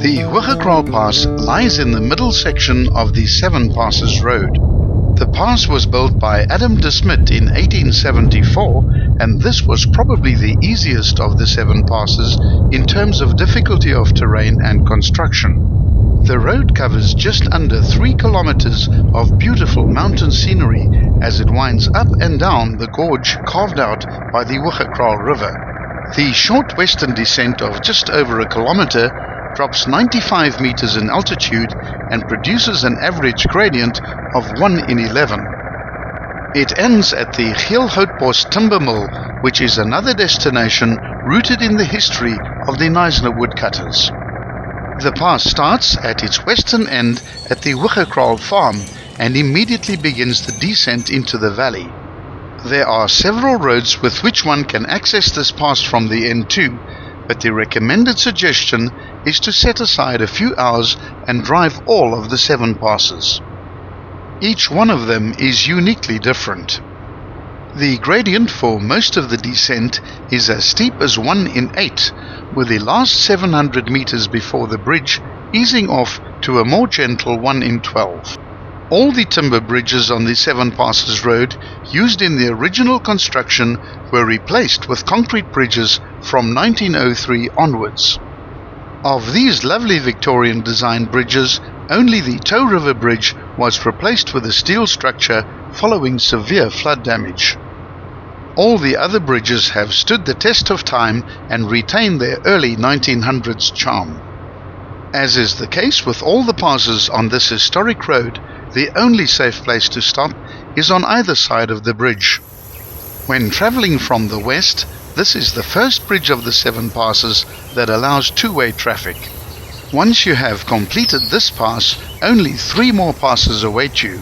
The Hoogekraal Pass lies in the middle section of the Seven Passes Road. The pass was built by Adam de Smet in 1874, and this was probably the easiest of the seven passes in terms of difficulty of terrain and construction. The road covers just under 3 kilometers of beautiful mountain scenery as it winds up and down the gorge carved out by the Hoogekraal River. The short western descent of just over a kilometer drops 95 meters in altitude and produces an average gradient of 1 in 11. It ends at the Hoogekraal timber mill, which is another destination rooted in the history of the Knysna woodcutters. The pass starts at its western end at the Hoogekraal farm and immediately begins the descent into the valley. There are several roads with which one can access this pass from the end too, but the recommended suggestion is to set aside a few hours and drive all of the seven passes. Each one of them is uniquely different. The gradient for most of the descent is as steep as 1 in 8, with the last 700 meters before the bridge easing off to a more gentle 1 in 12. All the timber bridges on the Seven Passes Road used in the original construction were replaced with concrete bridges from 1903 onwards. Of these lovely Victorian design bridges, only the Tow River Bridge was replaced with a steel structure following severe flood damage. All the other bridges have stood the test of time and retain their early 1900s charm. As is the case with all the passes on this historic road, the only safe place to stop is on either side of the bridge. When traveling from the west, this is the first bridge of the seven passes that allows two-way traffic. Once you have completed this pass, only 3 more passes await you.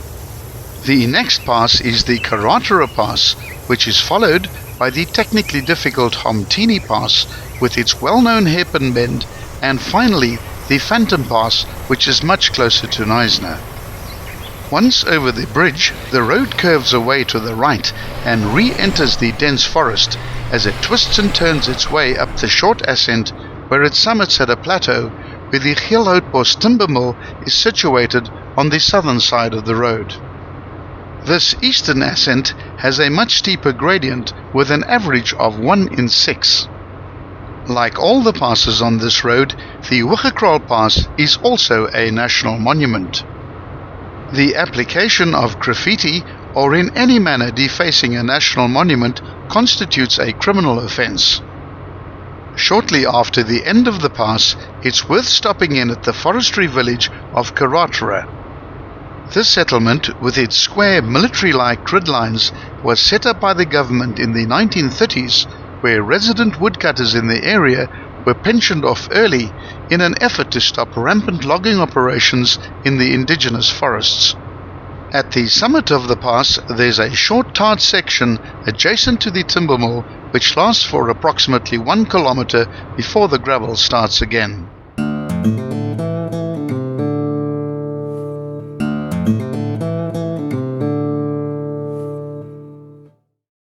The next pass is the Hoogekraal Pass, which is followed by the technically difficult Homtini Pass with its well-known hairpin bend, and finally the Phantom Pass, which is much closer to Knysna. Once over the bridge, the road curves away to the right and re-enters the dense forest as it twists and turns its way up the short ascent, where it summits at a plateau where the Hoogekraal timber mill is situated on the southern side of the road. This eastern ascent has a much steeper gradient with an average of 1 in 6. Like all the passes on this road, the Hoogekraal Pass is also a national monument. The application of graffiti or in any manner defacing a national monument constitutes a criminal offense. Shortly after the end of the pass, it's worth stopping in at the forestry village of Hoogekraal. This settlement, with its square military-like grid lines, was set up by the government in the 1930s, where resident woodcutters in the area were pensioned off early in an effort to stop rampant logging operations in the indigenous forests. At the summit of the pass, there's a short tarred section adjacent to the timber mill which lasts for approximately 1 kilometer before the gravel starts again.